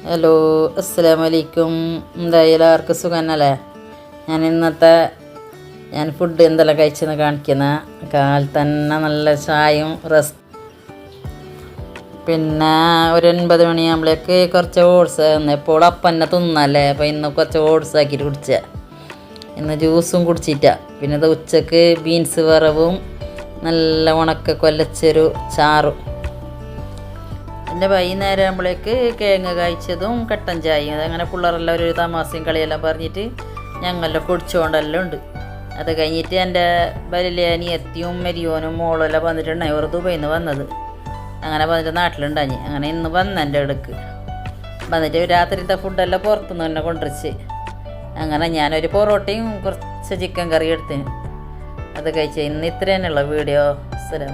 Hello, അസ്സലാമലൈക്കും. എന്തായാലും എല്ലാവർക്കും സുഖന്നല്ലേ? ഞാൻ ഫുഡ് എന്തെല്ലാം കഴിച്ചെന്ന് കാണിക്കുന്ന കാലത്ത് തന്നെ നല്ല ചായയും പിന്നെ ഒരു 9 മണിയാകുമ്പോഴേക്ക് കുറച്ച് ഓട്സ് എപ്പോൾ അപ്പം തന്നെ തിന്നല്ലേ. അപ്പോൾ ഇന്ന് കുറച്ച് ഓട്സ് ആക്കിയിട്ട് കുടിച്ച. ഇന്ന് ജ്യൂസും കുടിച്ചിട്ട. പിന്നെ ഇത് ഉച്ചക്ക് ബീൻസ് വറവും നല്ല ഉണക്ക കൊല്ലച്ചൊരു ചാറും. പിന്നെ വൈകുന്നേരം ആകുമ്പോഴേക്ക് കിഴങ്ങ് കായ്ച്ചതും കട്ടൻ ചായയും. അതങ്ങനെ പിള്ളേരെല്ലാം ഒരു തമാശയും കളിയെല്ലാം പറഞ്ഞിട്ട് ഞങ്ങളെല്ലാം കുടിച്ചുകൊണ്ടെല്ലാം ഉണ്ട്. അത് കഴിഞ്ഞിട്ട് എൻ്റെ വലിയ അനിയത്തിയും മെരിയോനും മോളും എല്ലാം വന്നിട്ടുണ്ടായി. ഒരു ദുബൈയിൽ നിന്ന് വന്നത്. അങ്ങനെ വന്നിട്ട് നാട്ടിലുണ്ടായി. അങ്ങനെ ഇന്ന് വന്ന എൻ്റെ അടുക്ക് വന്നിട്ട് രാത്രിത്തെ ഫുഡെല്ലാം പുറത്തുനിന്ന് തന്നെ കൊണ്ടുവച്ച്. അങ്ങനെ ഞാനൊരു പൊറോട്ടയും കുറച്ച് ചിക്കൻ കറി എടുത്തിന്. അത് കഴിച്ച് ഇന്ന് ഇത്ര തന്നെയുള്ള വീഡിയോ. സ്ഥലം